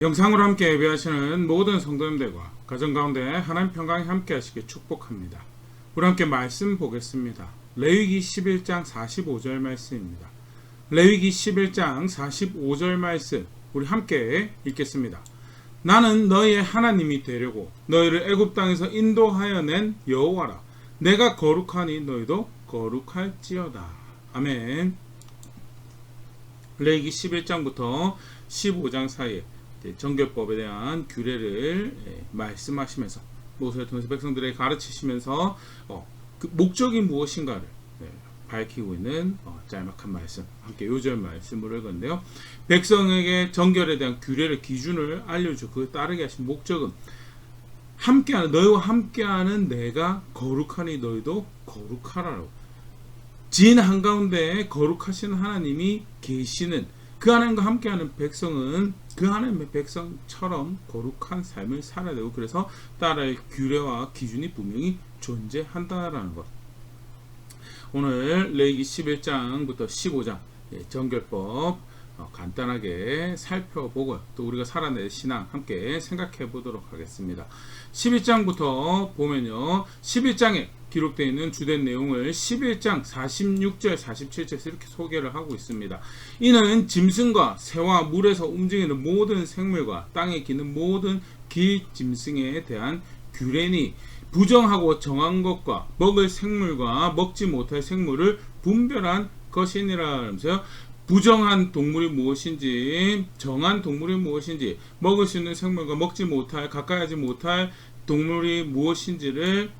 영상으로 함께 예배하시는 모든 성도님들과 가정 가운데 하나님 평강이 함께 하시길 축복합니다. 우리 함께 말씀 보겠습니다. 레위기 11장 45절 말씀입니다. 레위기 11장 45절 말씀 우리 함께 읽겠습니다. 나는 너희의 하나님이 되려고 너희를 애굽 땅에서 인도하여 낸 여호와라. 내가 거룩하니 너희도 거룩할지어다. 아멘. 레위기 11장부터 15장 사이에 정결법에 대한 규례를 말씀하시면서 모세를 통해서 백성들에게 가르치시면서 그 목적이 무엇인가를 밝히고 있는 짤막한 말씀, 함께 요절 말씀을 읽었는데요. 백성에게 정결에 대한 규례를, 기준을 알려주고 그 따르게 하신 목적은 함께하는, 너희와 함께하는 내가 거룩하니 너희도 거룩하라고. 진 한가운데 거룩하신 하나님이 계시는 그 하나님과 함께하는 백성은 그 하나님의 백성처럼 거룩한 삶을 살아야 되고, 그래서 따라할 규례와 기준이 분명히 존재한다라는 것. 오늘 레위기 11장부터 15장 정결법 간단하게 살펴보고 또 우리가 살아낼 신앙 함께 생각해 보도록 하겠습니다. 11장부터 보면요, 11장에 기록되어 있는 주된 내용을 11장 46절 47절에서 이렇게 소개를 하고 있습니다. 이는 짐승과 새와 물에서 움직이는 모든 생물과 땅에 기는 모든 길짐승에 대한 규례니 부정하고 정한 것과 먹을 생물과 먹지 못할 생물을 분별한 것이니라. 하면서요, 부정한 동물이 무엇인지, 정한 동물이 무엇인지, 먹을 수 있는 생물과 먹지 못할, 가까이 하지 못할 동물이 무엇인지를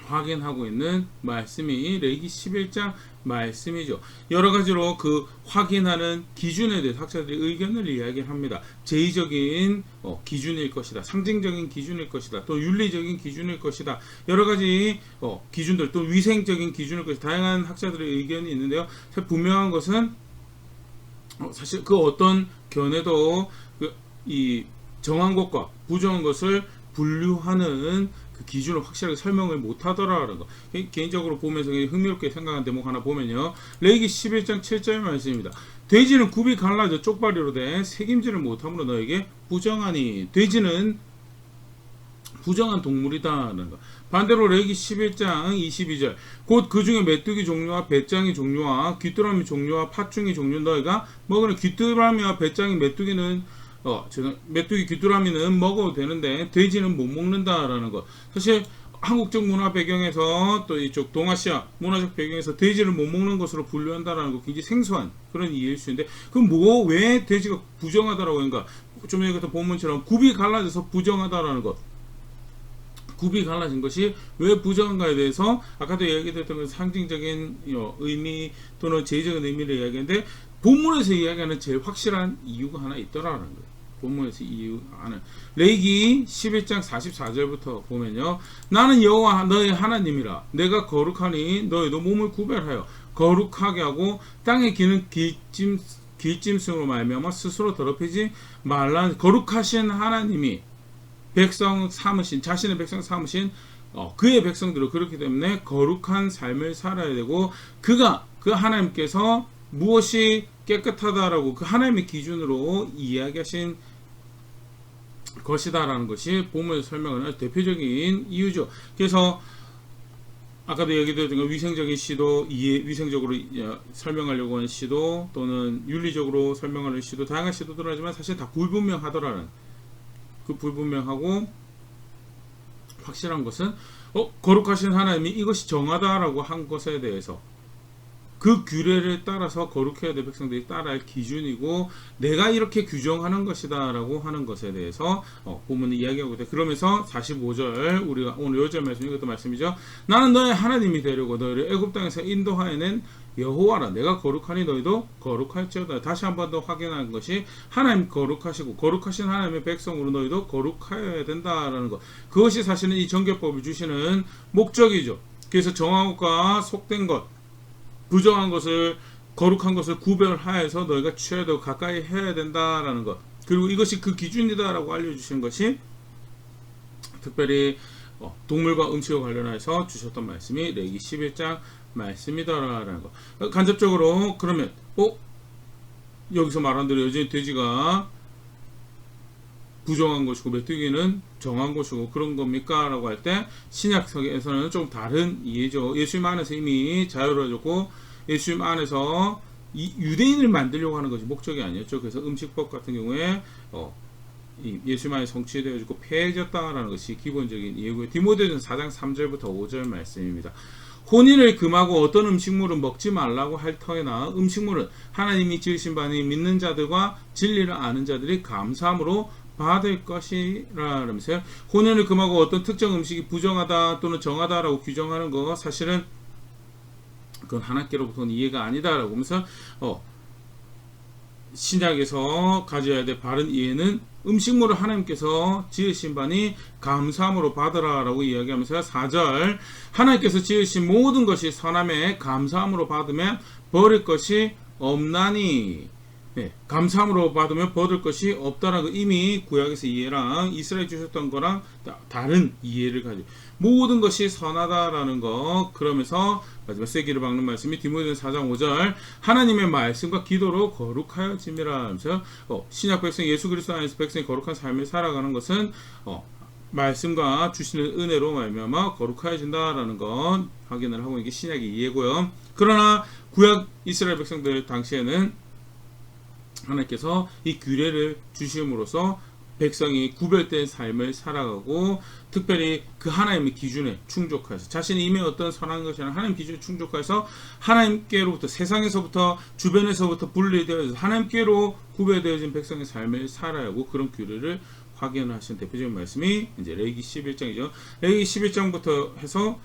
확인하고 있는 말씀이 레위기 11장 말씀이죠. 여러 가지로 그 확인하는 기준에 대해서 학자들이 의견을 이야기합니다. 제의적인 기준일 것이다, 상징적인 기준일 것이다, 또 윤리적인 기준일 것이다, 여러 가지 기준들, 또 위생적인 기준일 것이다. 다양한 학자들의 의견이 있는데요. 분명한 것은 사실 그 어떤 견해도 이 정한 것과 부정한 것을 분류하는 그 기준을 확실하게 설명을 못하더라라는 거. 개인적으로 보면서 흥미롭게 생각한 대목 하나 보면요, 레위기 11장 7절 말씀입니다. 돼지는 굽이 갈라져 쪽발이로 된 새김질을 못함으로 너에게 부정하니. 돼지는 부정한 동물이다라는 거. 반대로 레위기 11장 22절 곧 그 중에 메뚜기 종류와 배짱이 종류와 귀뚜라미 종류와 팥중이 종류 너희가 먹으는. 귀뚜라미와 배짱이, 메뚜기 귀뚜라미는 먹어도 되는데 돼지는 못 먹는다라는 것. 사실 한국적 문화 배경에서 또 이쪽 동아시아 문화적 배경에서 돼지를 못 먹는 것으로 분류한다라는 거 굉장히 생소한 그런 이해일 수 있는데, 그럼 왜 돼지가 부정하다라고 하는가? 좀 전에 같은 본문처럼 굽이 갈라져서 부정하다라는 것. 굽이 갈라진 것이 왜 부정한가에 대해서 아까도 이야기했던 상징적인 의미 또는 제의적인 의미를 이야기했는데, 본문에서 이야기하는 제일 확실한 이유가 하나 있더라는 거예요. 본문에서 이유하는 레위기 11장 44절부터 보면요, 나는 여호와 너의 하나님이라. 내가 거룩하니 너희도 몸을 구별하여 거룩하게 하고 땅에 기는 길짐승으로 말미암아 스스로 더럽히지 말라. 거룩하신 하나님이 백성 삼으신, 자신의 백성 삼으신 그의 백성들을, 그렇기 때문에 거룩한 삶을 살아야 되고, 그 하나님께서 무엇이 깨끗하다라고 그 하나님의 기준으로 이야기하신 것이다라는 것이 본문에서 설명하는 대표적인 이유죠. 그래서 아까도 얘기드렸던 위생적인 시도, 위생적으로 설명하려고 하는 시도, 또는 윤리적으로 설명하는 시도, 다양한 시도들 하지만 사실 다 불분명하더라는, 그 불분명하고 확실한 것은 거룩하신 하나님이 이것이 정하다라고 한 것에 대해서 그 규례를 따라서 거룩해야 될 백성들이 따라야 할 기준이고, 내가 이렇게 규정하는 것이다 라고 하는 것에 대해서 본문이 이야기하고 있다. 그러면서 45절, 우리가 오늘 요절 말씀, 이것도 말씀이죠. 나는 너의 하나님이 되려고 너희를 애굽 땅에서 인도하여 낸 여호와라. 내가 거룩하니 너희도 거룩할지어다. 다시 한 번 더 확인하는 것이 하나님 거룩하시고 거룩하신 하나님의 백성으로 너희도 거룩하여야 된다라는 것. 그것이 사실은 이 정결법을 주시는 목적이죠. 그래서 정한 것과 속된 것, 부정한 것을, 거룩한 것을 구별하여서 너희가 취해야 되고 가까이 해야 된다라는 것. 그리고 이것이 그 기준이다라고 알려주시는 것이 특별히 동물과 음식과 관련해서 주셨던 말씀이 레위기 11장 말씀이다라는 것. 간접적으로 그러면 여기서 말한 대로 여전히 돼지가 부정한 것이고 메뚜기는 정한 것이고 그런 겁니까? 라고 할 때 신약에서는 좀 다른 이해죠. 예수님 안에서 이미 자유로워졌고 예수님 안에서 이 유대인을 만들려고 하는 것이 목적이 아니었죠. 그래서 음식법 같은 경우에 이 예수님 안에 성취되어지고 폐해졌다라는 것이 기본적인 이해고요. 디모데전서 4장 3절부터 5절 말씀입니다. 혼인을 금하고 어떤 음식물은 먹지 말라고 할 터이나 음식물은 하나님이 지으신 바니 믿는 자들과 진리를 아는 자들이 감사함으로 받을 것이라 면서요. 혼인을 금하고 어떤 특정 음식이 부정하다 또는 정하다라고 규정하는 거 사실은 그건 하나님께로부터는 이해가 아니다라고 하면서 신약에서 가져야 될 바른 이해는 음식물을 하나님께서 지으신 바니 감사함으로 받으라 라고 이야기하면서 4절 하나님께서 지으신 모든 것이 선함에 감사함으로 받으면 버릴 것이 없나니 감사함으로 받으면 버릴 것이 없다라는 거 이미 구약에서 이해랑 이스라엘 주셨던 거랑 다른 이해를 가지고 모든 것이 선하다라는 거 그러면서 마지막 쐐기를 박는 말씀이 디모데전서 4장 5절 하나님의 말씀과 기도로 거룩하여짐이라 하면서 신약 백성 예수 그리스도 안에서 백성이 거룩한 삶을 살아가는 것은 말씀과 주시는 은혜로 말미암아 거룩하여진다라는 건 확인을 하고 이게 신약의 이해고요. 그러나 구약 이스라엘 백성들 당시에는 하나님께서 이 규례를 주심으로써 백성이 구별된 삶을 살아가고 특별히 그 하나님의 기준에 충족해서 자신이 이미 어떤 선한 것이 아니라 하나님 기준에 충족해서 하나님께로부터 세상에서부터 주변에서부터 분리되어서 하나님께로 구별되어진 백성의 삶을 살아야 하고 그런 규례를 확인하신 대표적인 말씀이 이제 레위기 11장이죠. 레위기 11장부터 해서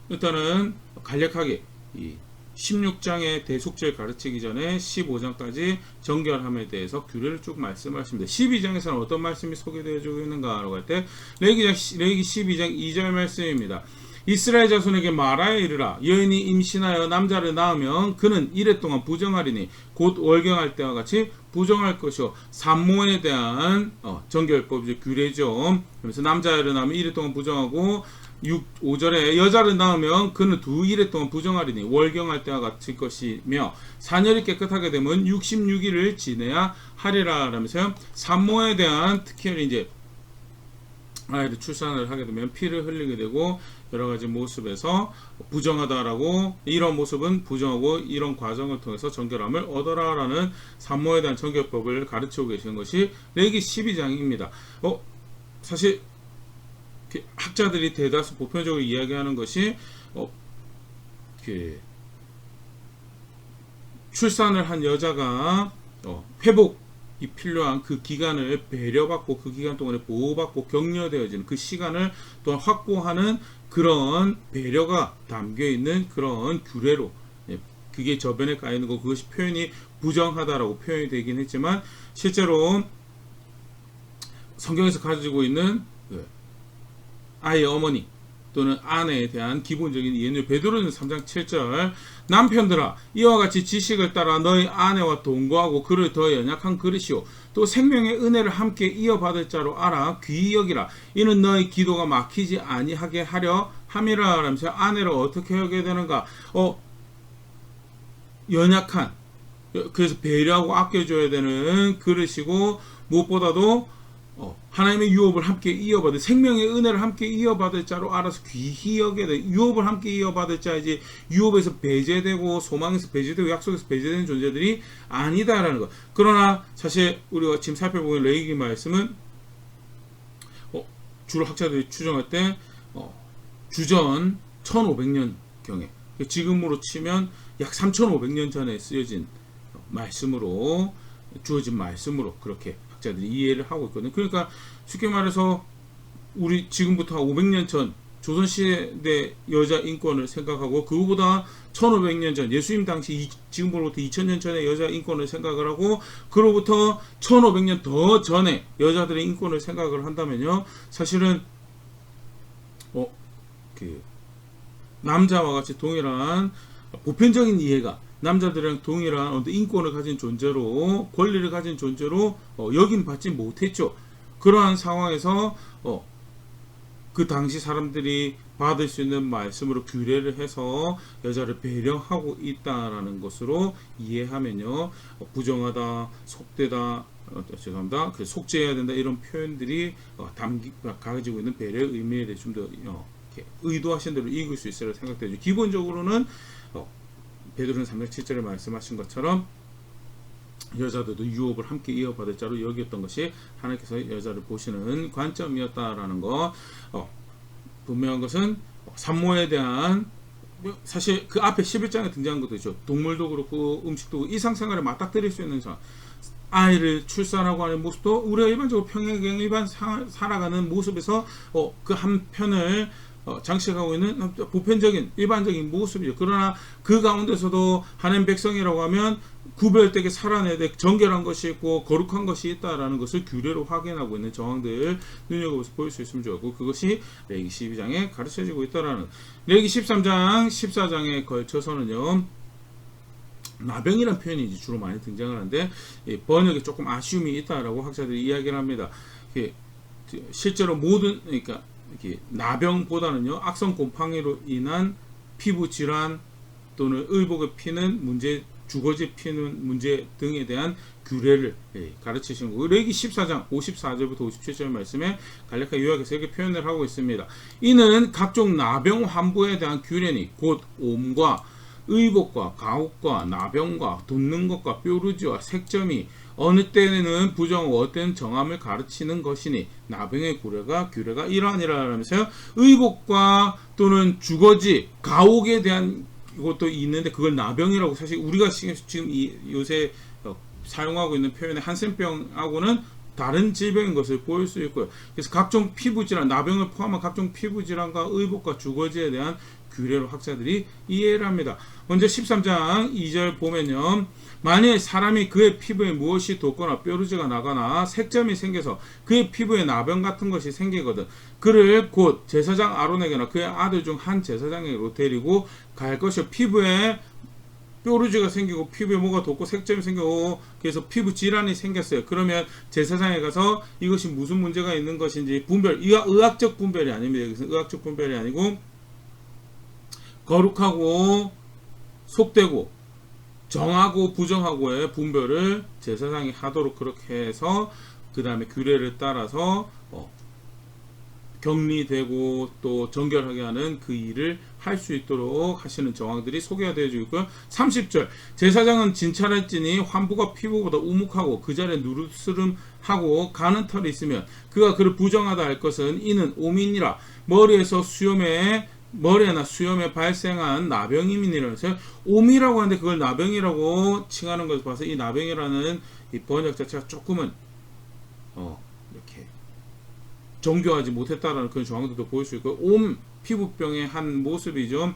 일단은 간략하게 이 16장의 대속죄를 가르치기 전에 15장까지 정결함에 대해서 규례를 쭉 말씀하십니다. 12장에서는 어떤 말씀이 소개되어지고 있는가라고 할 때 레위기 12장 2절 말씀입니다. 이스라엘 자손에게 말하여 이르라 여인이 임신하여 남자를 낳으면 그는 이래 동안 부정하리니 곧 월경할 때와 같이 부정할 것이요 산모에 대한 정결법이죠. 규례죠. 그래서 남자를 낳으면 이래 동안 부정하고 5절에 여자를 낳으면 그는 두 일에 동안 부정하리니 월경할 때와 같을 것이며 사녀리 깨끗하게 되면 66일을 지내야 하리라 라면서요. 산모에 대한 특히 이제 아이를 출산을 하게 되면 피를 흘리게 되고 여러 가지 모습에서 부정하다라고 이런 모습은 부정하고 이런 과정을 통해서 정결함을 얻어라라는 산모에 대한 정결법을 가르치고 계시는 것이 레위기 12장입니다. 사실 학자들이 대다수 보편적으로 이야기하는 것이 출산을 한 여자가 회복이 필요한 그 기간을 배려받고 그 기간 동안에 보호받고 격려되어지는 그 시간을 또한 확보하는 그런 배려가 담겨있는 그런 규례로 그게 저변에 까이는 거 그것이 표현이 부정하다라고 표현이 되긴 했지만 실제로 성경에서 가지고 있는 아이의 어머니 또는 아내에 대한 기본적인 이해는 베드로는 3장 7절 남편들아 이와 같이 지식을 따라 너희 아내와 동거하고 그를 더 연약한 그릇이요 또 생명의 은혜를 함께 이어받을 자로 알아 귀히 여기라 이는 너희 기도가 막히지 아니하게 하려 함이라 하면서 아내를 어떻게 여겨야 되는가 연약한 그래서 배려하고 아껴줘야 되는 그릇이고 무엇보다도 하나님의 유업을 함께 이어받을 생명의 은혜를 함께 이어받을 자로 알아서 귀히 여겨야 돼. 유업을 함께 이어받을 자이지 유업에서 배제되고 소망에서 배제되고 약속에서 배제되는 존재들이 아니다라는 것. 그러나 사실 우리가 지금 살펴보는 레위기 말씀은 주로 학자들이 추정할 때 주전 1500년 경에 지금으로 치면 약 3500년 전에 쓰여진 말씀으로 주어진 말씀으로 그렇게 학자들이 이해를 하고 있거든요. 그러니까 쉽게 말해서 우리 지금부터 500년 전 조선시대 여자 인권을 생각하고 그거보다 1500년 전 예수님 당시 지금으로부터 2000년 전에 여자 인권을 생각을 하고 그로부터 1500년 더 전에 여자들의 인권을 생각을 한다면요. 사실은 남자와 같이 동일한 보편적인 이해가 남자들이랑 동일한 어떤 인권을 가진 존재로 권리를 가진 존재로 여김받지 못했죠. 그러한 상황에서 그 당시 사람들이 받을 수 있는 말씀으로 규례를 해서 여자를 배려하고 있다라는 것으로 이해하면요 부정하다, 속되다, 죄송합니다. 그 속죄해야 된다 이런 표현들이 가지고 있는 배려의 의미에 대해 좀 더 의도하신 대로 읽을 수 있으리라 생각되죠. 기본적으로는 베드로는 3장 7절에 말씀하신 것처럼 여자들도 유업을 함께 이어받을 자로 여겼던 것이 하나님께서 여자를 보시는 관점이었다라는 거. 분명한 것은 산모에 대한, 사실 그 앞에 11장에 등장한 것도 있죠. 동물도 그렇고 음식도 그렇고 일상생활에 맞닥뜨릴 수 있는 아이를 출산하고 하는 모습도 우리가 일반적으로 평행 일반 살아가는 모습에서 그 한 편을 장식하고 있는 보편적인 일반적인 모습이죠. 그러나 그 가운데서도 하나님 백성이라고 하면 구별되게 살아내야 돼 정결한 것이 있고 거룩한 것이 있다라는 것을 규례로 확인하고 있는 정황들 눈여겨보면서 보일 수 있으면 좋겠고, 그것이 레위기 12장에 가르쳐지고 있다라는. 레위기 13장 14장에 걸쳐서는요, 나병이라는 표현이 이제 주로 많이 등장을 하는데 번역에 조금 아쉬움이 있다라고 학자들이 이야기를 합니다. 실제로 그러니까 나병보다는요, 악성 곰팡이로 인한 피부 질환 또는 의복에 피는 문제, 주거지 피는 문제 등에 대한 규례를 가르치신 거고, 레위기 14장 54절부터 57절 말씀에 간략하게 요약해서 이렇게 표현을 하고 있습니다. 이는 각종 나병 환부에 대한 규례니 곧 옴과 의복과 가옥과 나병과 돋는 것과 뾰루지와 색점이 어느 때는 부정하고 어느 때는 정함을 가르치는 것이니 나병의 규례가 이러하니라 하면서요, 의복과 또는 주거지 가옥에 대한 이것도 있는데 그걸 나병이라고, 사실 우리가 지금 요새 사용하고 있는 표현의 한센병하고는 다른 질병인 것을 보일 수 있고요. 그래서 각종 피부질환, 나병을 포함한 각종 피부질환과 의복과 주거지에 대한 규례로 학자들이 이해를 합니다. 먼저 13장 2절 보면요, 만일 사람이 그의 피부에 무엇이 돋거나 뾰루지가 나거나 색점이 생겨서 그의 피부에 나병 같은 것이 생기거든 그를 곧 제사장 아론에게나 그의 아들 중 한 제사장에게로 데리고 갈 것이요, 피부에 뾰루지가 생기고 피부에 뭐가 돋고 색점이 생기고 그래서 피부 질환이 생겼어요. 그러면 제사장에 가서 이것이 무슨 문제가 있는 것인지 의학적 분별이 아닙니다. 여기서 의학적 분별이 아니고 거룩하고 속되고 정하고 부정하고의 분별을 제사장이 하도록 그렇게 해서 그 다음에 규례를 따라서 격리되고 또 정결하게 하는 그 일을 할 수 있도록 하시는 정황들이 소개가 되어지고 있고요. 30절 제사장은 진찰할지니 환부가 피부보다 우묵하고 그 자리에 누르스름하고 가는 털이 있으면 그가 그를 부정하다 할 것은 이는 오민이라 머리에나 수염에 발생한 나병임이니라면서요. 옴이라고 하는데 그걸 나병이라고 칭하는 것을 봐서 이 나병이라는 이 번역 자체가 조금은 이렇게 정교하지 못했다라는 그런 정황들도 보일 수 있고, 옴 피부병의 한 모습이죠.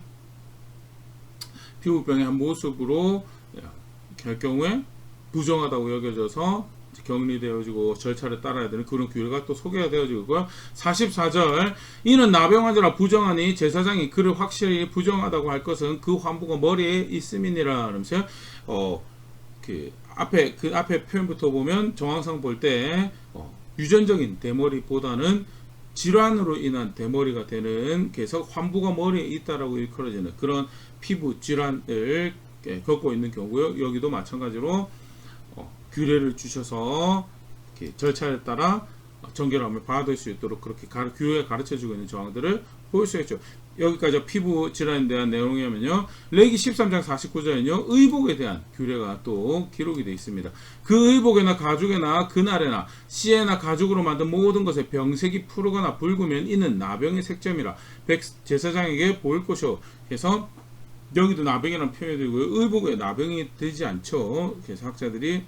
피부병의 한 모습으로 할 경우에 부정하다고 여겨져서 격리되어지고 절차를 따라야 되는 그런 규례가 또 소개가 되어지고 있고요. 44절 이는 나병 환자라 부정하니 제사장이 그를 확실히 부정하다고 할 것은 그 환부가 머리에 있음이니라 하면서요. 그 앞에 표현부터 보면 정황상 볼 때 유전적인 대머리보다는 질환으로 인한 대머리가 되는, 그래서 환부가 머리에 있다라고 일컬어지는 그런 피부 질환을 겪고 있는 경우요. 여기도 마찬가지로 규례를 주셔서 절차에 따라 정결함을 받을 수 있도록 그렇게 규례가 가르쳐주고 있는 정황들을 보일 수 있죠. 여기까지 피부 질환에 대한 내용이면요, 레위기 13장 49절에는요 의복에 대한 규례가 또 기록이 되어 있습니다. 그 의복에나 가죽에나 그날에나 씨에나 가죽으로 만든 모든 것에 병색이 푸르거나 붉으면 이는 나병의 색점이라 제사장에게 보일 것이요. 그래서 여기도 나병이라는 표현이 되고요, 의복에 나병이 되지 않죠. 그래서 학자들이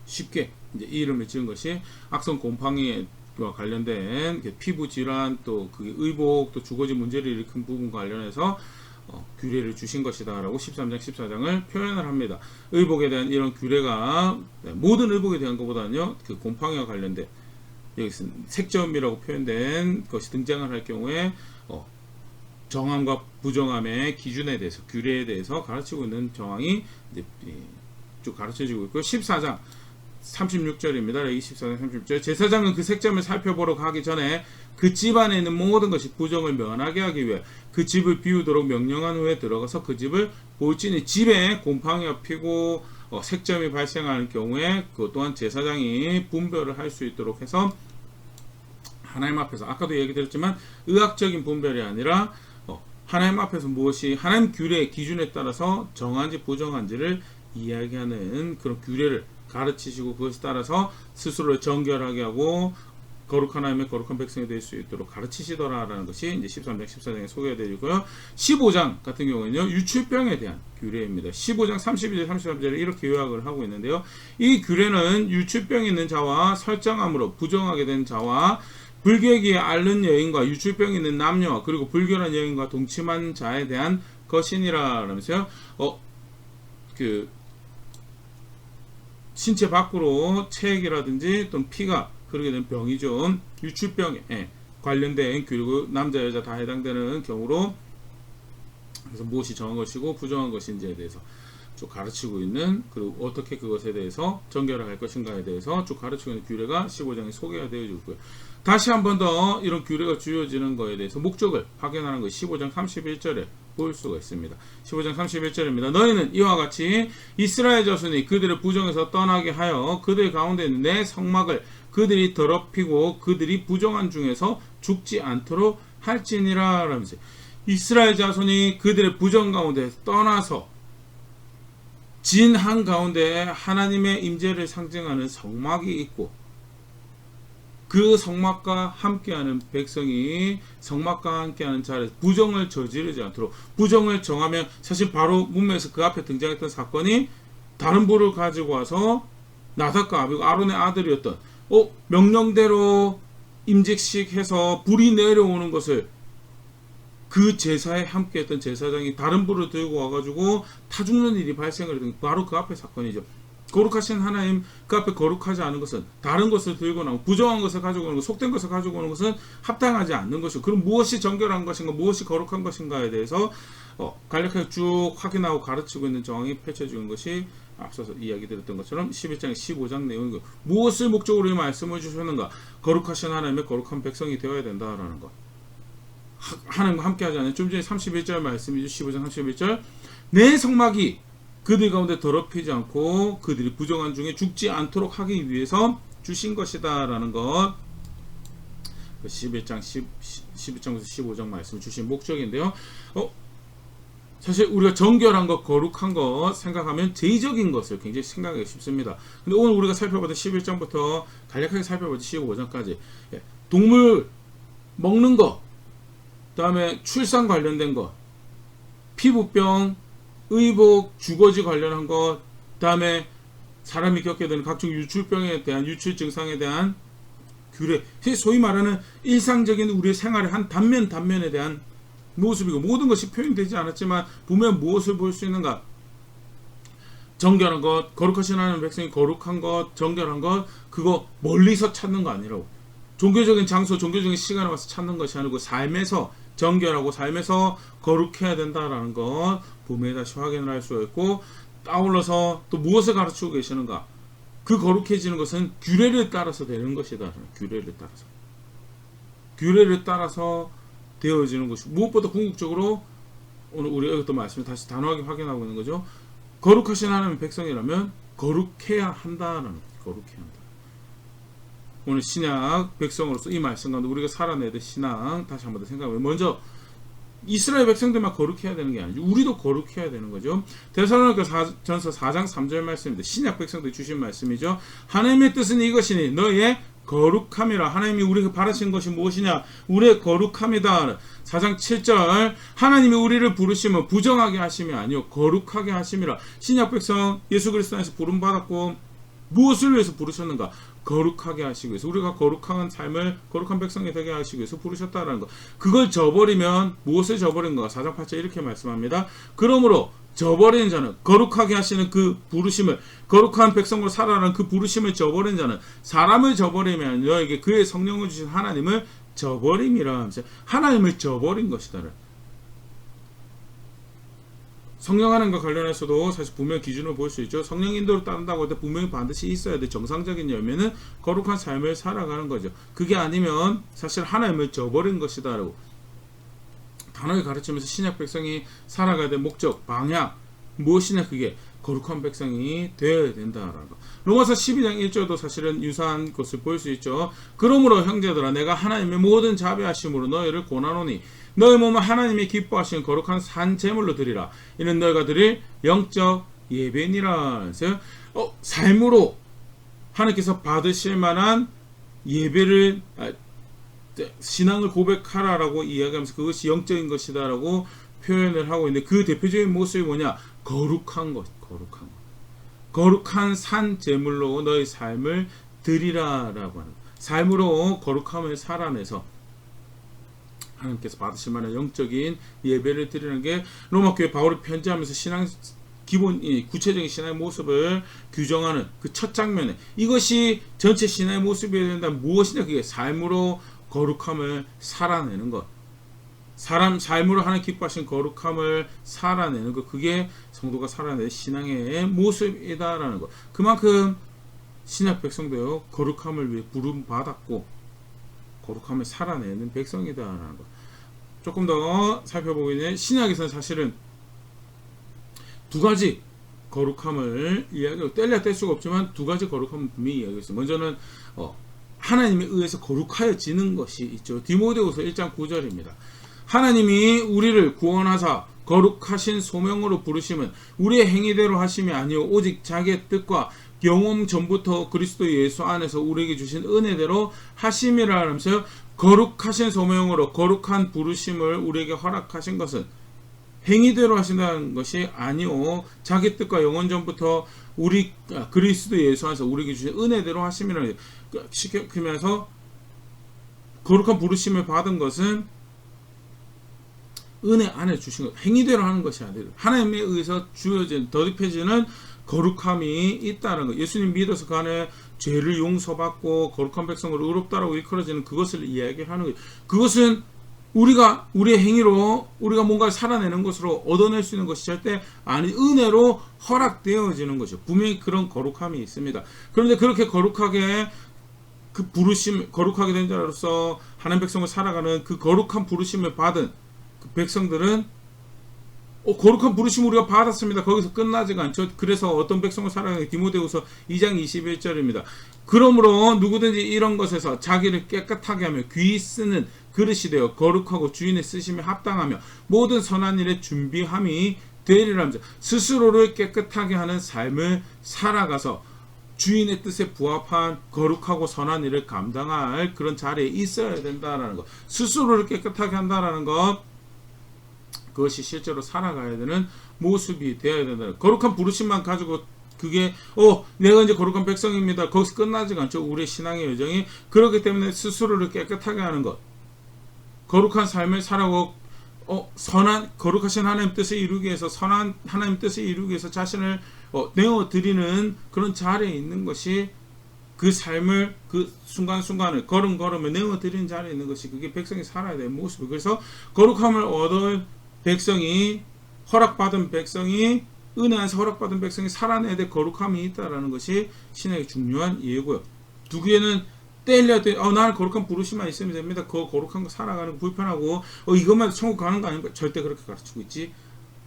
쉽게 이제 이 이름을 지은 것이 악성 곰팡이와 관련된 피부 질환 또 그 의복 또 주거지 문제를 일으킨 부분 관련해서 규례를 주신 것이다라고 13장 14장을 표현을 합니다. 의복에 대한 이런 규례가 모든 의복에 대한 것보다는요 그 곰팡이와 관련된 여기서 색점이라고 표현된 것이 등장을 할 경우에 정함과 부정함의 기준에 대해서 규례에 대해서 가르치고 있는 정황이 이제 쭉 가르쳐지고 있고, 14장 36절입니다. 레위기 14장 36절 제사장은 그 색점을 살펴보러 가기 전에 그 집안에 있는 모든 것이 부정을 면하게 하기 위해 그 집을 비우도록 명령한 후에 들어가서 그 집을 볼지니 집에 곰팡이가 피고 색점이 발생하는 경우에 그것 또한 제사장이 분별을 할 수 있도록 해서 하나님 앞에서 아까도 얘기 드렸지만 의학적인 분별이 아니라 하나님 앞에서 무엇이 하나님 규례 기준에 따라서 정한지 부정한지를 이야기하는 그런 규례를 가르치시고 그것에 따라서 스스로를 정결하게 하고 거룩한 하나님의 거룩한 백성이 될 수 있도록 가르치시더라라는 것이 이제 13장, 14장에 소개되고요. 15장 같은 경우에는요, 유출병에 대한 규례입니다. 15장 32절, 33절에 이렇게 요약을 하고 있는데요. 이 규례는 유출병이 있는 자와 설정함으로 부정하게 된 자와 불교기에 앓는 여인과 유출병이 있는 남녀와 그리고 불결한 여인과 동침한 자에 대한 것이니라 라면서요. 신체 밖으로 체액이라든지 또는 피가 그러게 된 병이죠. 유출병에 관련된 그리고 남자 여자 다 해당되는 경우로 그래서 무엇이 정한 것이고 부정한 것인지에 대해서 쭉 가르치고 있는 그리고 어떻게 그것에 대해서 정결할 것인가에 대해서 쭉 가르치고 있는 규례가 15장에 소개가 되어 있고요. 다시 한 번 더 이런 규례가 주어지는 것에 대해서 목적을 확인하는 것 15장 31절에 볼 수가 있습니다. 15장 31절입니다. 너희는 이와 같이 이스라엘 자손이 그들의 부정에서 떠나게 하여 그들 가운데 있는 내 성막을 그들이 더럽히고 그들이 부정한 중에서 죽지 않도록 할지니라 라면서 이스라엘 자손이 그들의 부정 가운데 떠나서 진한 가운데 하나님의 임재를 상징하는 성막이 있고 그 성막과 함께하는 백성이 성막과 함께하는 자리에서 부정을 저지르지 않도록 부정을 정하면 사실 바로 문맥에서 그 앞에 등장했던 사건이 다른 불을 가지고 와서 나답과 아비고 아론의 아들이었던 명령대로 임직식 해서 불이 내려오는 것을 그 제사에 함께했던 제사장이 다른 불을 들고 와가지고 타 죽는 일이 발생을 했던 바로 그 앞에 사건이죠. 거룩하신 하나님 그 앞에 거룩하지 않은 것은 다른 것을 들고 나오고 부정한 것을 가지고 오는 것, 속된 것을 가지고 오는 것은 합당하지 않는 것이고 그럼 무엇이 정결한 것인가 무엇이 거룩한 것인가에 대해서 간략하게 쭉 확인하고 가르치고 있는 정황이 펼쳐지는 것이 앞서서 이야기 드렸던 것처럼 11장 15장 내용이고 무엇을 목적으로 이 말씀을 주셨는가 거룩하신 하나님의 거룩한 백성이 되어야 된다라는 것 하나님과 함께하지 않는 좀 전에 31절 말씀이죠. 15장 31절 내 성막이 그들 가운데 더럽히지 않고 그들이 부정한 중에 죽지 않도록 하기 위해서 주신 것이다 라는 것 11장부터 15장 말씀 주신 목적인데요. 사실 우리가 정결한 것 거룩한 것 생각하면 제의적인 것을 굉장히 생각하기 쉽습니다. 근데 오늘 우리가 살펴보던 11장부터 간략하게 살펴보던 15장까지 동물 먹는 것 그 다음에 출산 관련된 것 피부병 의복, 주거지 관련한 것, 그 다음에 사람이 겪게 되는 각종 유출병에 대한 유출 증상에 대한 규례, 소위 말하는 일상적인 우리의 생활의 한 단면에 대한 모습이고 모든 것이 표현되지 않았지만 보면 무엇을 볼 수 있는가? 정결한 것, 거룩하신 하나님 백성이 거룩한 것, 정결한 것, 그거 멀리서 찾는 거 아니라고. 종교적인 장소, 종교적인 시간에 와서 찾는 것이 아니고 삶에서 정결하고 삶에서 거룩해야 된다라는 것 보면 다시 확인을 할 수가 있고 아울러서 또 무엇을 가르치고 계시는가 그 거룩해지는 것은 규례를 따라서 되는 것이다. 규례를 따라서 되어지는 것이고 무엇보다 궁극적으로 오늘 우리가 이것도 말씀을 다시 단호하게 확인하고 있는 거죠. 거룩하신 하나님의 백성이라면 거룩해야 한다라는 거죠. 거룩해야 한다. 오늘 신약 백성으로서 이 말씀 가운데 우리가 살아내야 될 신앙 다시 한번 더 생각해보면 먼저 이스라엘 백성들만 거룩해야 되는 게 아니죠. 우리도 거룩해야 되는 거죠. 데살로니가전서 4장 3절 말씀입니다. 신약 백성들이 주신 말씀이죠. 하나님의 뜻은 이것이니 너희의 거룩함이라. 하나님이 우리가 바라신 것이 무엇이냐? 우리의 거룩함이다. 4장 7절 하나님이 우리를 부르시면 부정하게 하심이 아니요 거룩하게 하심이라. 신약 백성 예수 그리스도 안에서 부름받았고 무엇을 위해서 부르셨는가? 거룩하게 하시기 위해서 우리가 거룩한 삶을 거룩한 백성이 되게 하시기 위해서 부르셨다라는 것. 그걸 저버리면 무엇을 저버린가? 4장 8절 이렇게 말씀합니다. 그러므로 저버리는 자는 거룩하게 하시는 그 부르심을 거룩한 백성으로 살아라는 그 부르심을 저버린 자는 사람을 저버리면 너에게 그의 성령을 주신 하나님을 저버림이라 하면서 하나님을 저버린 것이다. 성령 하나님과 관련해서도 사실 분명 기준을 볼 수 있죠. 성령 인도를 따른다고 할 때 분명히 반드시 있어야 돼. 정상적인 열매는 거룩한 삶을 살아가는 거죠. 그게 아니면 사실 하나님을 저버린 것이다 라고 단호하게 가르치면서 신약 백성이 살아가야 될 목적, 방향 무엇이냐 그게 거룩한 백성이 되어야 된다라는 거. 로마서 12장 1절도 사실은 유사한 것을 볼 수 있죠. 그러므로 형제들아 내가 하나님의 모든 자비하심으로 너희를 권하노니 너희 몸은 하나님이 기뻐하시는 거룩한 산 제물로 드리라. 이는 너희가 드릴 영적 예배니라. 그래서 삶으로 하나님께서 받으실 만한 예배를 신앙을 고백하라라고 이야기하면서 그것이 영적인 것이다라고 표현을 하고 있는데 그 대표적인 모습이 뭐냐? 거룩한 것. 거룩한 산 제물로 너희 삶을 드리라라고 하는 삶으로 거룩함을 살아내서 하나님께서 받으실 만한 영적인 예배를 드리는 게 로마 교회 바울이 편지하면서 신앙 기본 구체적인 신앙의 모습을 규정하는 그 첫 장면에 이것이 전체 신앙의 모습이 된다면 무엇이냐? 그게 삶으로 거룩함을 살아내는 것. 삶으로 하나님 기뻐하신 거룩함을 살아내는 것. 그게 성도가 살아내는 신앙의 모습이다라는 것. 그만큼 신약 백성도요 거룩함을 위해 부름 받았고 거룩함을 살아내는 백성이다라는 것. 조금 더 살펴보면 신약에서는 사실은 두 가지 거룩함을 이야기하고 뗄래야 뗄 수가 없지만 두 가지 거룩함을 분명히 이야기했어요. 먼저는 하나님에 의해서 거룩하여지는 것이 있죠. 디모데후서 1장 9절입니다. 하나님이 우리를 구원하사 거룩하신 소명으로 부르심은 우리의 행위대로 하심이 아니요 오직 자기의 뜻과 경험 전부터 그리스도 예수 안에서 우리에게 주신 은혜대로 하심이라 하면서 거룩하신 소명으로 거룩한 부르심을 우리에게 허락하신 것은 행위대로 하신다는 것이 아니요 자기 뜻과 영원 전부터 우리 그리스도 예수 안에서 우리에게 주신 은혜대로 하심이라는 시키면서 거룩한 부르심을 받은 것은 은혜 안에 주신 것, 행위대로 하는 것이 아니라 하나님에 의해서 주어진 덧입혀지는 거룩함이 있다는 것. 예수님 믿어서 그 안에 죄를 용서받고 거룩한 백성으로 의롭다라고 일컬어지는 그것을 이야기하는 것. 그것은 우리의 행위로 우리가 뭔가를 살아내는 것으로 얻어낼 수 있는 것이 절대 아니 은혜로 허락되어지는 것이죠. 분명히 그런 거룩함이 있습니다. 그런데 그렇게 거룩하게 그 부르심 거룩하게 된 자로서 하나님 백성을 살아가는 그 거룩한 부르심을 받은 그 백성들은 거룩한 부르심 우리가 받았습니다. 거기서 끝나지가 않죠. 그래서 어떤 백성을 살아가는 디모데후서 2장 21절입니다. 그러므로 누구든지 이런 것에서 자기를 깨끗하게 하며 귀 쓰는 그릇이 되어 거룩하고 주인의 쓰심에 합당하며 모든 선한 일에 준비함이 되리라면서 스스로를 깨끗하게 하는 삶을 살아가서 주인의 뜻에 부합한 거룩하고 선한 일을 감당할 그런 자리에 있어야 된다라는 것. 스스로를 깨끗하게 한다라는 것. 그것이 실제로 살아가야 되는 모습이 되어야 된다. 거룩한 부르심만 가지고 그게 내가 이제 거룩한 백성입니다. 거기서 끝나지가 않죠. 우리의 신앙의 여정이 그렇기 때문에 스스로를 깨끗하게 하는 것, 거룩한 삶을 살아가고 선한 거룩하신 하나님 뜻을 이루기 위해서 선한 하나님 뜻을 이루기 위해서 자신을 내어드리는 그런 자리에 있는 것이 그 삶을 그 순간순간을 걸음걸음을 내어드리는 자리에 있는 것이 그게 백성이 살아야 될 모습이에요. 그래서 거룩함을 얻을 백성이 허락받은 백성이 은혜 안에서 허락받은 백성이 살아내야 될 거룩함이 있다라는 것이 신약의 중요한 예고요. 두 개는 떼려야 돼. 나는 거룩한 부르심만 있으면 됩니다. 그 거룩한 거 살아가는 거 불편하고 이것만 천국 가는 거 아닌가? 절대 그렇게 가르치고 있지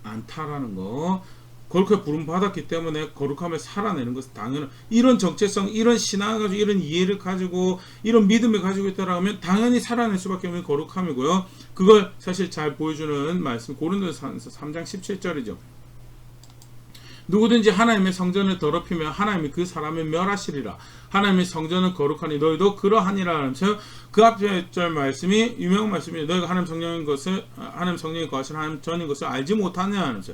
않다라는 거. 거룩하게 부름 받았기 때문에 거룩함을 살아내는 것은 당연한 이런 정체성, 이런 신앙을 가지고 이런 이해를 가지고 이런 믿음을 가지고 있다라면 당연히 살아낼 수밖에 없는 거룩함이고요. 그걸 사실 잘 보여주는 말씀 고린도전서 3장 17절이죠. 누구든지 하나님의 성전을 더럽히면 하나님이 그 사람을 멸하시리라. 하나님의 성전은 거룩하니 너희도 그러하니라 하면서 그 앞에 절 말씀이 유명한 말씀이에요. 너희가 하나님 성령인 것을 하나님 성령이 거하신 하나님 전인 것을 알지 못하냐 하면서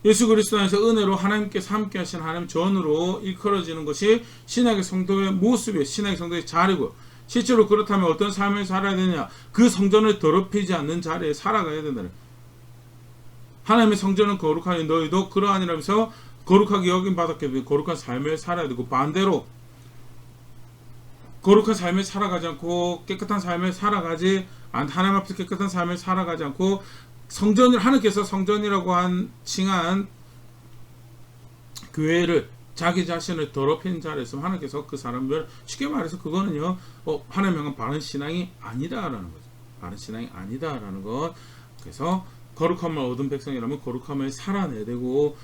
예수 그리스도 안에서 은혜로 하나님께서 함께 하신 하나님 전으로 일컬어지는 것이 신약의 성도의 모습이에요. 신약의 성도의 자리고요. 실제로 그렇다면 어떤 삶을 살아야 되냐? 그 성전을 더럽히지 않는 자리에 살아가야 된다는 하나님의 성전은 거룩하니 너희도 그러하니라면서 거룩하게 여김 받았기 때문에 거룩한 삶을 살아야 되고 반대로 거룩한 삶을 살아가지 않고 깨끗한 삶을 살아가지 하나님 앞에서 깨끗한 삶을 살아가지 않고 성전을 하나님께서 성전이라고 칭한 교회를 자기 자신을 더럽힌 자리에서 하나님께서 그 사람을 쉽게 말해서 그거는요 하나님 향한 바른 신앙이 아니다라는 거죠. 바른 신앙이 아니다라는 것. 그래서 거룩함을 얻은 백성이라면 거룩함을 살아내야 되고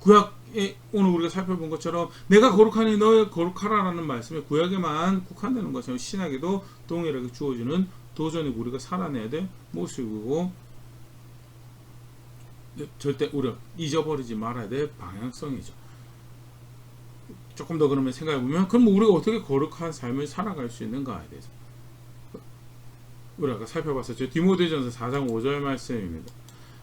구약에 오늘 우리가 살펴본 것처럼 내가 거룩하니 너희 거룩하라라는 말씀에 구약에만 국한되는 것처럼 신약에도 동일하게 주어지는 도전이 우리가 살아내야 될 모습이고 절대 우리가 잊어버리지 말아야 될 방향성이죠. 조금 더 그러면 생각해보면 그럼 우리가 어떻게 거룩한 삶을 살아갈 수 있는가에 대해서 우리가 아까 살펴봤었죠. 디모데전서 4장 5절 말씀입니다.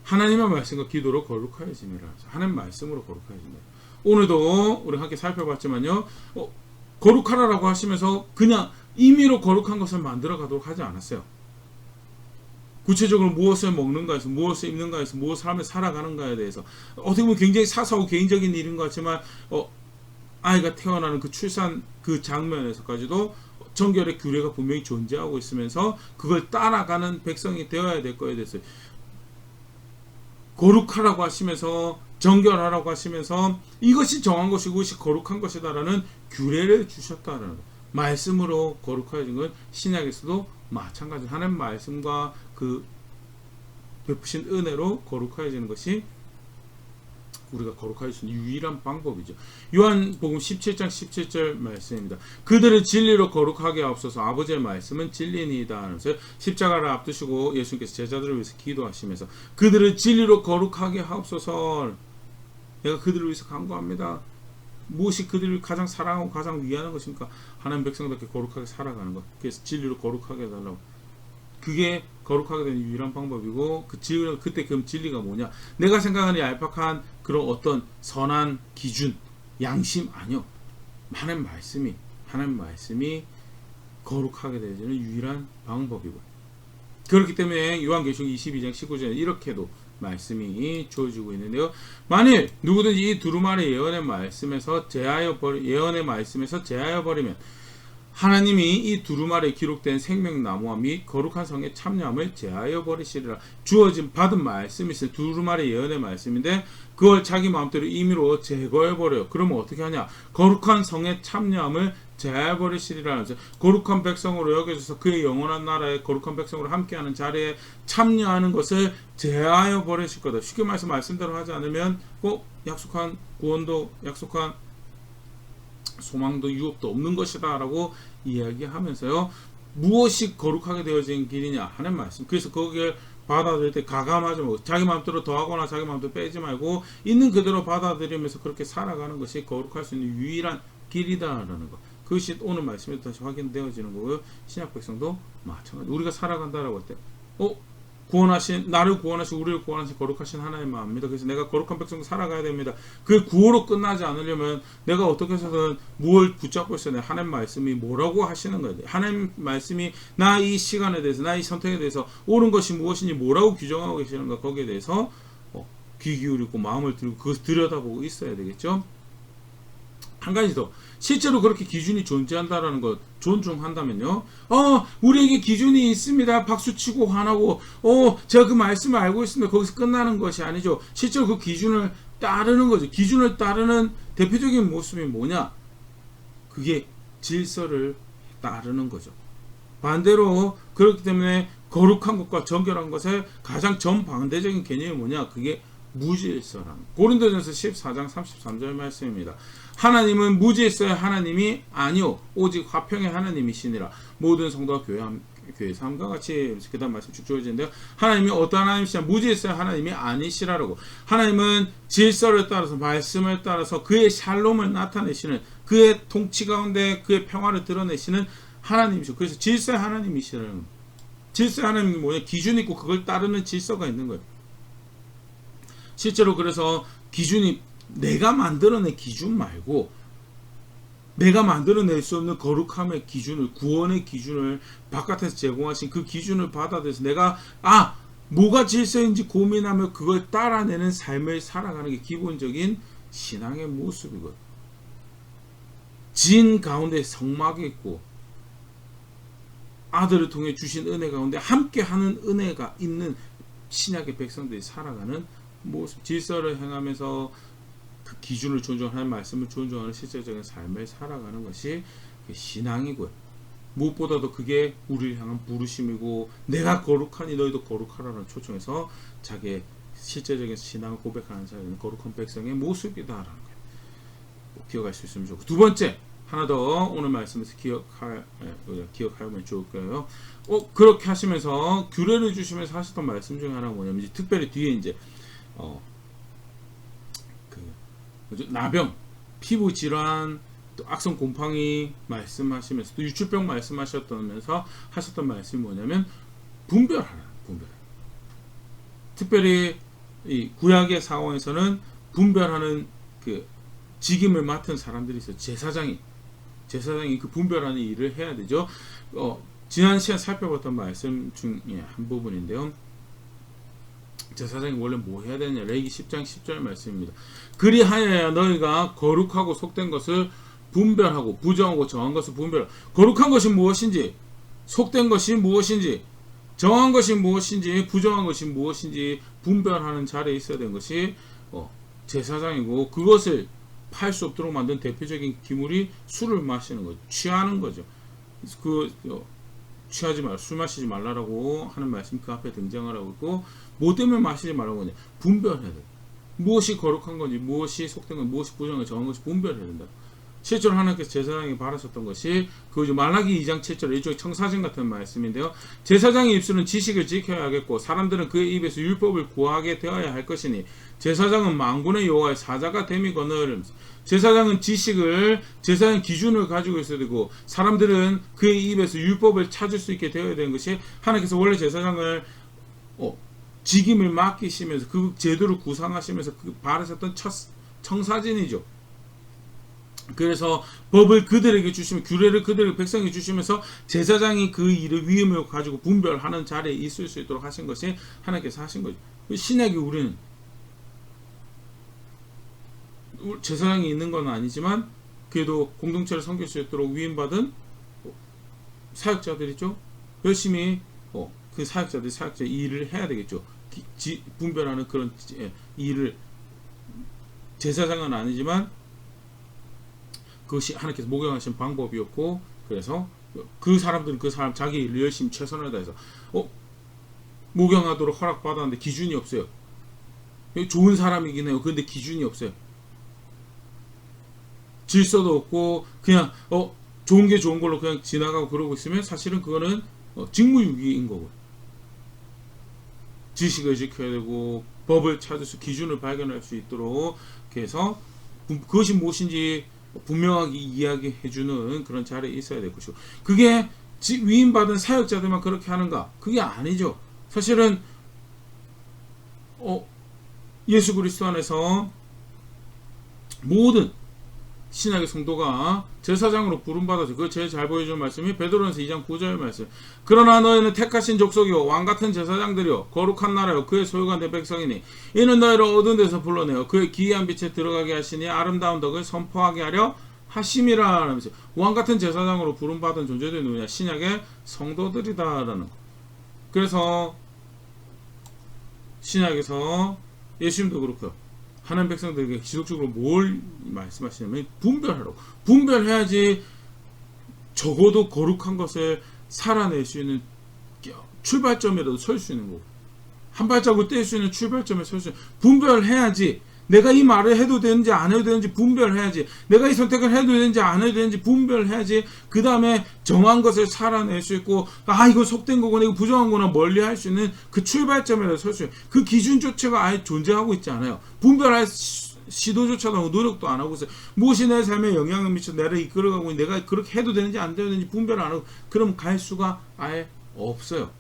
하나님의 말씀과 기도로 거룩하여짐이라. 하나님 말씀으로 거룩하여짐이라. 오늘도 우리 함께 살펴봤지만요. 거룩하라라고 하시면서 그냥 임의로 거룩한 것을 만들어 가도록 하지 않았어요. 구체적으로 무엇을 먹는가에서 무엇을 입는가에서 무엇을 하며 살아가는가에 대해서 어떻게 보면 굉장히 사소하고 개인적인 일인 것 같지만 아이가 태어나는 그 출산 그 장면에서까지도 정결의 규례가 분명히 존재하고 있으면서 그걸 따라가는 백성이 되어야 될 거에 대해서 거룩하라고 하시면서 정결하라고 하시면서 이것이 정한 것이고 이것이 거룩한 것이다라는 규례를 주셨다는 것. 말씀으로 거룩해진 건 신약에서도 마찬가지로 하나님 말씀과 그 베푸신 은혜로 거룩해지는 것이 우리가 거룩할 수 있는 유일한 방법이죠. 요한복음 17장 17절 말씀입니다. 그들을 진리로 거룩하게 하옵소서. 아버지의 말씀은 진리니이다 하면서 십자가를 앞두시고 예수님께서 제자들을 위해서 기도하시면서 그들을 진리로 거룩하게 하옵소서. 내가 그들을 위해서 간구합니다. 무엇이 그들을 가장 사랑하고 가장 위하는 것입니까? 하나님 백성답게 거룩하게 살아가는 것. 그래서 진리로 거룩하게 해달라고. 그게 거룩하게 되는 유일한 방법이고 그때 그 진리가 뭐냐? 내가 생각하는 얄팍한 그런 어떤 선한 기준, 양심 아니요. 하나님 말씀이 거룩하게 되는 유일한 방법이고 그렇기 때문에 요한계시록 22장 19절에 이렇게도 말씀이 주어지고 있는데요. 만일 누구든지 이 두루마리 예언의 말씀에서 제하여 버리면 하나님이 이 두루마리에 기록된 생명나무와 및 거룩한 성의 참여함을 제하여 버리시리라. 주어진 받은 말씀이 있어요. 두루마리 예언의 말씀인데 그걸 자기 마음대로 임의로 제거해 버려요. 그러면 어떻게 하냐? 거룩한 성의 참여함을 제하여 버리시리라. 거룩한 백성으로 여겨져서 그의 영원한 나라에 거룩한 백성으로 함께하는 자리에 참여하는 것을 제하여 버리실 거다. 쉽게 말씀대로 하지 않으면 약속한 구원도 약속한 소망도 유업도 없는 것이다 라고 이야기하면서요. 무엇이 거룩하게 되어진 길이냐 하는 말씀. 그래서 거기에 받아들일 때 가감하지 말고 자기 마음대로 더하거나 자기 마음대로 빼지 말고 있는 그대로 받아들이면서 그렇게 살아가는 것이 거룩할 수 있는 유일한 길이다라는 것. 그것이 오늘 말씀에 다시 확인되어지는 거고요. 신약 백성도 마찬가지. 우리가 살아간다라고 할 때 나를 구원하신 우리를 구원하신 거룩하신 하나님 마음입니다. 그래서 내가 거룩한 백성 살아가야 됩니다. 그 구호로 끝나지 않으려면 내가 어떻게 해서든 뭘 붙잡고 있어야 돼. 하나님 말씀이 뭐라고 하시는 거예요. 하나님 말씀이 나 이 시간에 대해서 나 이 선택에 대해서 옳은 것이 무엇인지 뭐라고 규정하고 계시는가 거기에 대해서 귀 기울이고 마음을 들고 그것을 들여다보고 있어야 되겠죠. 한 가지 더 실제로 그렇게 기준이 존재한다라는 것 존중한다면요. 우리에게 기준이 있습니다. 박수치고 화나고 제가 그 말씀을 알고 있습니다. 거기서 끝나는 것이 아니죠. 실제로 그 기준을 따르는 거죠. 기준을 따르는 대표적인 모습이 뭐냐? 그게 질서를 따르는 거죠. 반대로 그렇기 때문에 거룩한 것과 정결한 것의 가장 정반대적인 개념이 뭐냐? 그게 무질서라는 고린도전서 14장 33절 말씀입니다. 하나님은 무질서의 하나님이 아니요 오직 화평의 하나님이시니라. 모든 성도와 교회 삶과 같이 그 다음 말씀 쭉 주어지는데요. 하나님이 어떤 하나님이시냐? 무질서의 하나님이 아니시라라고. 하나님은 질서를 따라서 말씀을 따라서 그의 샬롬을 나타내시는 그의 통치 가운데 그의 평화를 드러내시는 하나님이시고 그래서 질서의 하나님이시라는 거예요. 질서의 하나님이 뭐냐? 기준이 있고 그걸 따르는 질서가 있는 거예요. 실제로 그래서 기준이 내가 만들어낸 기준 말고 내가 만들어낼 수 없는 거룩함의 기준을 구원의 기준을 바깥에서 제공하신 그 기준을 받아들여서 내가 뭐가 질서인지 고민하며 그걸 따라내는 삶을 살아가는 게 기본적인 신앙의 모습이거든요. 진 가운데 성막이 있고 아들을 통해 주신 은혜 가운데 함께하는 은혜가 있는 신약의 백성들이 살아가는 모습, 질서를 행하면서 그 기준을 존중하는 말씀을 존중하는 실제적인 삶을 살아가는 것이 신앙이고요. 무엇보다도 그게 우리를 향한 부르심이고 내가 거룩하니 너희도 거룩하라는 초청에서 자기의 실제적인 신앙을 고백하는 자는 거룩한 백성의 모습이다라는 거예요. 기억할 수 있으면 좋고, 두 번째 하나 더 오늘 말씀에서 기억하면 좋을 거예요. 그렇게 하시면서 규례를 주시면서 하셨던 말씀 중에 하나가 뭐냐면, 이제 특별히 뒤에 이제 나병, 피부 질환, 또 악성 곰팡이 말씀하시면서 또 유출병 말씀하셨다면서 하셨던 말씀이 뭐냐면 분별. 특별히 이 구약의 상황에서는 분별하는 그 직임을 맡은 사람들이 있어요. 제사장이 그 분별하는 일을 해야 되죠. 지난 시간 살펴봤던 말씀 중에 한 부분인데요. 제사장이 원래 뭐 해야 되냐? 레위기 10장 10절 말씀입니다. 그리하여야 너희가 거룩하고 속된 것을 분별하고 부정하고 정한 것을 분별하고, 거룩한 것이 무엇인지, 속된 것이 무엇인지, 정한 것이 무엇인지, 부정한 것이 무엇인지 분별하는 자리에 있어야 되는 것이 제사장이고, 그것을 팔 수 없도록 만든 대표적인 기물이 술을 마시는 거죠. 취하는 거죠. 취하지 말, 술 마시지 말라라고 하는 말씀 그 앞에 등장하라고 있고, 뭐 때문에 마시지 말라고 하냐? 분별해야 돼. 무엇이 거룩한 건지, 무엇이 속된 건지, 무엇이 부정한 건지, 정한 것이 분별해야 된다. 실제로 하나님께서 제사장에게 바라셨던 것이 그 말라기 2장 7절, 일종의 청사진 같은 말씀인데요. 제사장의 입술은 지식을 지켜야 하겠고 사람들은 그의 입에서 율법을 구하게 되어야 할 것이니 제사장은 만군의 여호와의 사자가 됨이거늘. 제사장은 제사장 기준을 가지고 있어야 되고 사람들은 그의 입에서 율법을 찾을 수 있게 되어야 되는 것이, 하나님께서 원래 제사장을 직임을 맡기시면서 그 제도를 구상하시면서 그 바라셨던 첫 청사진이죠. 그래서 법을 그들에게 주시면, 규례를 그들에게 백성에게 주시면서 제사장이 그 일을 위임을 가지고 분별하는 자리에 있을 수 있도록 하신 것이 하나님께서 하신 거죠. 신약에 우리는 제사장이 있는 건 아니지만 그래도 공동체를 섬길 수 있도록 위임받은 사역자들이죠. 열심히 그 사역자 일을 해야 되겠죠. 분별하는 그런 일을, 제사장은 아니지만 그것이 하나님께서 목용하신 방법이었고, 그래서 그 사람들은 자기 일을 열심히 최선을 다해서 목용하도록 허락받았는데 기준이 없어요. 좋은 사람이긴 해요. 그런데 기준이 없어요. 질서도 없고 그냥 좋은 게 좋은 걸로 그냥 지나가고 그러고 있으면 사실은 그거는 직무유기인 거고, 지식을 지켜야 되고 법을 찾을 수, 기준을 발견할 수 있도록 해서 그것이 무엇인지 분명하게 이야기해주는 그런 자리에 있어야 될 것이고, 그게 위임받은 사역자들만 그렇게 하는가? 그게 아니죠. 사실은 예수 그리스도 안에서 모든 신약의 성도가 제사장으로 부름받아서, 그걸 제일 잘 보여주는 말씀이 베드로전서 2장 9절 말씀. 그러나 너희는 택하신 족속이요 왕같은 제사장들이요 거룩한 나라요 그의 소유가 내 백성이니 이는 너희를 어두운 데서 불러내어 그의 기이한 빛에 들어가게 하시니 아름다운 덕을 선포하게 하려 하심이라 하면서, 왕같은 제사장으로 부름받은 존재들이 누구냐? 신약의 성도들이다라는 거. 그래서 신약에서 예수님도 그렇고요, 하나님 백성들에게 지속적으로 뭘 말씀하시냐면 분별하라고. 분별해야지 적어도 거룩한 것을 살아낼 수 있는 출발점이라도 설 수 있는 거고, 한 발자국 뗄 수 있는 출발점에 설 수 있는, 분별해야지 내가 이 말을 해도 되는지 안 해도 되는지 분별해야지, 내가 이 선택을 해도 되는지 안 해도 되는지 분별해야지 그 다음에 정한 것을 살아낼 수 있고, 이거 속된 거구나, 이거 부정한 거나 멀리 할 수 있는 그 출발점에서 설 수 있는 그 기준조차가 아예 존재하고 있지 않아요. 분별할 시도조차도 하고 노력도 안 하고 있어요. 무엇이 내 삶에 영향을 미쳐 나를 이끌어가고 내가 그렇게 해도 되는지 안 되는지 분별 안 하고, 그럼 갈 수가 아예 없어요.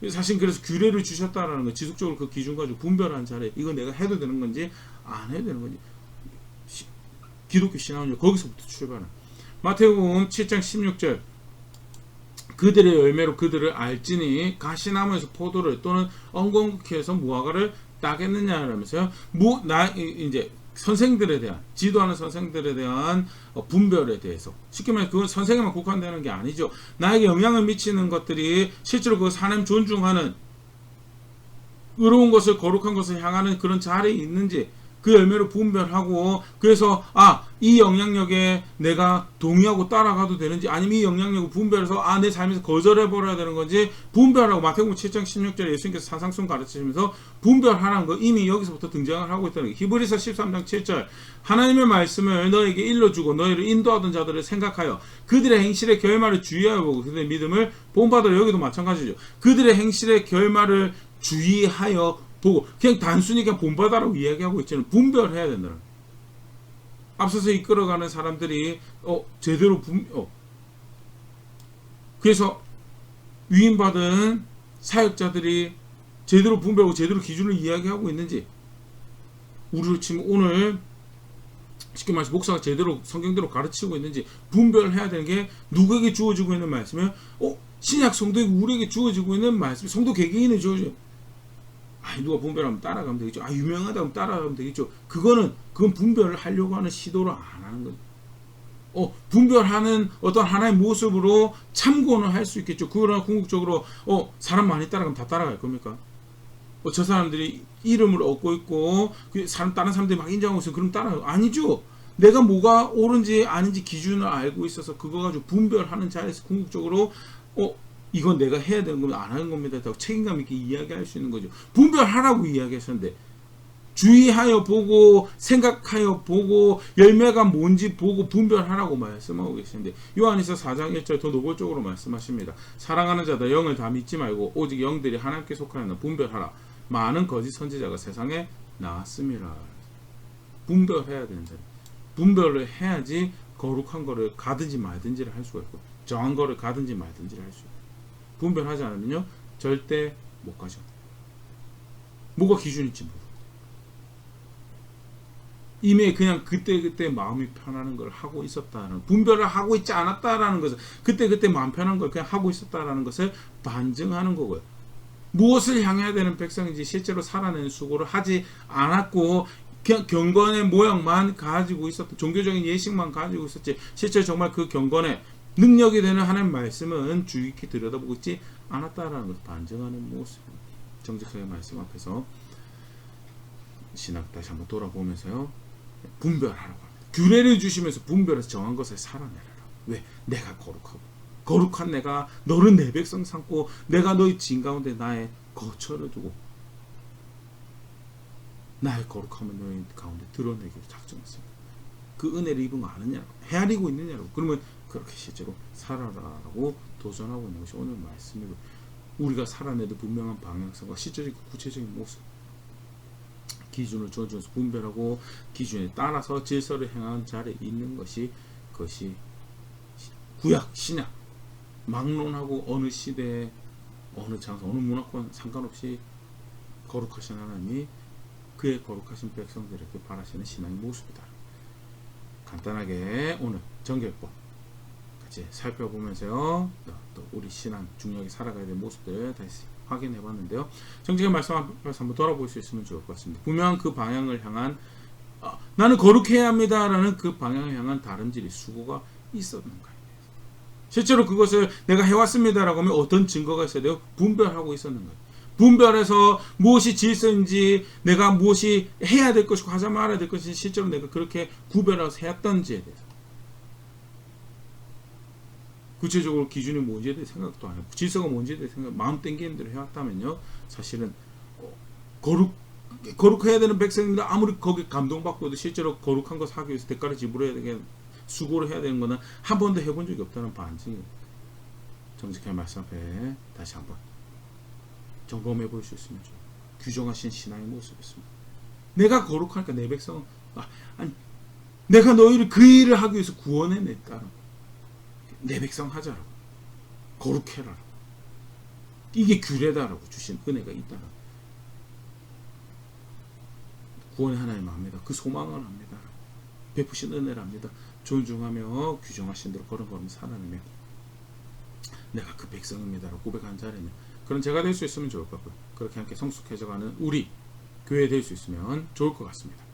사실 그래서 규례를 주셨다라는 거, 지속적으로 그 기준 가지고 분별하는 자리에 이거 내가 해도 되는 건지 안 해도 되는 건지, 기독교 신앙은 거기서부터 출발한. 마태복음 7장 16절, 그들의 열매로 그들을 알지니 가시나무에서 포도를 또는 엉겅퀴 해서 무화과를 따겠느냐라면서요. 이제 선생들에 대한, 지도하는 선생들에 대한 분별에 대해서, 쉽게 말해 그건 선생에만 국한되는 게 아니죠. 나에게 영향을 미치는 것들이 실제로 그 하나님 존중하는 의로운 것을, 거룩한 것을 향하는 그런 자리에 있는지, 그 열매로 분별하고, 그래서 이 영향력에 내가 동의하고 따라가도 되는지, 아니면 이 영향력을 분별해서 내 삶에서 거절해버려야 되는 건지 분별하고, 마태복음 7장 16절에 예수님께서 사상순 가르치시면서 분별하라는 거 이미 여기서부터 등장을 하고 있다는 거. 히브리서 13장 7절 하나님의 말씀을 너에게 일러주고 너희를 인도하던 자들을 생각하여 그들의 행실의 결말을 주의하여 보고 그들의 믿음을 본받으라. 여기도 마찬가지죠. 그들의 행실의 결말을 주의하여 보고, 그냥 단순히 그냥 본받아라고 이야기하고 있지는 분별해야 된다는 거예요. 앞서서 이끌어가는 사람들이 제대로 그래서 위임받은 사역자들이 제대로 분별하고 제대로 기준을 이야기하고 있는지, 우리로 치면 오늘 쉽게 말해서 목사가 제대로 성경대로 가르치고 있는지 분별해야 되는 게, 누구에게 주어지고 있는 말씀이면 신약 성도에게 우리에게 주어지고 있는 말씀, 성도 개개인에 주어져요. 누가 분별하면 따라가면 되겠죠. 유명하다면 따라가면 되겠죠. 그건 분별을 하려고 하는 시도를 안 하는 거죠. 분별하는 어떤 하나의 모습으로 참고는 할 수 있겠죠. 그러나 궁극적으로 사람 많이 따라가면 다 따라갈 겁니까? 저 사람들이 이름을 얻고 있고 다른 사람들이 막 인정하고 있으면 그럼 따라가요? 아니죠. 내가 뭐가 옳은지 아닌지 기준을 알고 있어서 그거 가지고 분별하는 자리에서 궁극적으로 이건 내가 해야 되는 겁니다, 안 하는 겁니다, 책임감 있게 이야기할 수 있는 거죠. 분별하라고 이야기하셨는데, 주의하여 보고 생각하여 보고 열매가 뭔지 보고 분별하라고 말씀하고 계시는데, 요한일서 4장 1절 더 노골적으로 말씀하십니다. 사랑하는 자들, 영을 다 믿지 말고 오직 영들이 하나님께 속하였나 분별하라. 많은 거짓 선지자가 세상에 나왔습니다. 분별해야 되는 자리. 분별을 해야지 거룩한 거를 가든지 말든지를 할 수가 있고, 정한 거를 가든지 말든지를 할 수 있고. 분별하지 않으면요 절대 못 가죠. 뭐가 기준일지 모르고 이미 그냥 그때 마음이 편하는 걸 하고 있었다는, 분별을 하고 있지 않았다라는 것을, 그때 마음 편한 걸 그냥 하고 있었다라는 것을 반증하는 거고요. 무엇을 향해야 되는 백성인지 실제로 살아내는 수고를 하지 않았고 그냥 경건의 모양만 가지고 있었던, 종교적인 예식만 가지고 있었지, 실제 정말 그 경건의 능력이 되는 하나님의 말씀은 주의 깊게 들여다보고 있지 않았다라는 것을 반증하는 모습입니다. 정직하게 말씀 앞에서 신학 다시 한번 돌아보면서요, 분별하라고 합니다. 규례를 주시면서 분별해서 정한 것을 살아내라. 왜? 내가 거룩하고, 거룩한 내가 너를 내 백성 삼고 내가 너희 진 가운데 나의 거처를 두고 나의 거룩함을 너희 가운데 드러내기로 작정했습니다. 그 은혜를 입은 거 아느냐고, 헤아리고 있느냐고. 그러면 그렇게 실제로 살아라라고 도전하고 있는 것이 오늘 말씀이고, 우리가 살아내도 분명한 방향성과 시적인 구체적인 모습, 기준을 주어져서 분별하고 기준에 따라서 질서를 행하는 자리에 있는 것이, 그것이 구약, 신약 막론하고 어느 시대에 어느 장소 어느 문화권 상관없이 거룩하신 하나님이 그의 거룩하신 백성들에게 바라시는 신앙의 모습이다. 간단하게 오늘 정결법 같이 살펴보면서요, 또 우리 신앙 중요하게 살아가야 될 모습들을 다시 확인해 봤는데요. 정직한 말씀 앞에서 한번 돌아볼 수 있으면 좋을 것 같습니다. 분명한 그 방향을 향한 나는 거룩해야 합니다라는 그 방향을 향한 다름질이 수고가 있었는가. 실제로 그것을 내가 해왔습니다라고 하면 어떤 증거가 있어야 돼요? 분별하고 있었는가. 분별해서 무엇이 질서인지, 내가 무엇이 해야 될 것이고 하지 말아야 될 것인지 실제로 내가 그렇게 구별해서 해왔던지에 대해서 구체적으로 기준이 뭔지에 대해 생각도 안 하고 질서가 뭔지에 대해 생각, 마음 땡기는 대로 해왔다면요, 사실은 거룩해야 되는 백성인데 아무리 거기 감동받고도 실제로 거룩한 것을 하기 위해서 대가를 지불해야 되게 수고를 해야 되는 거는 한 번도 해본 적이 없다는 반증이에요. 정직한 말씀 앞에 다시 한번 점검해 볼 수 있으면 좀 규정하신 신앙의 모습이었습니다. 내가 거룩하니까 내 백성은 아니 내가 너희를 그 일을 하기 위해서 구원해냈다라고, 내 백성 하자라고, 거룩해라, 이게 규례다라고 주신 은혜가 있다라고, 구원의 하나님 압니다. 그 소망을 압니다. 베푸신 은혜를 압니다. 존중하며 규정하신 대로 걸음걸음 살아내며 내가 그 백성입니다라고 고백한 자리는 그런 제가 될 수 있으면 좋을 것 같고요. 그렇게 함께 성숙해져가는 우리 교회 될 수 있으면 좋을 것 같습니다.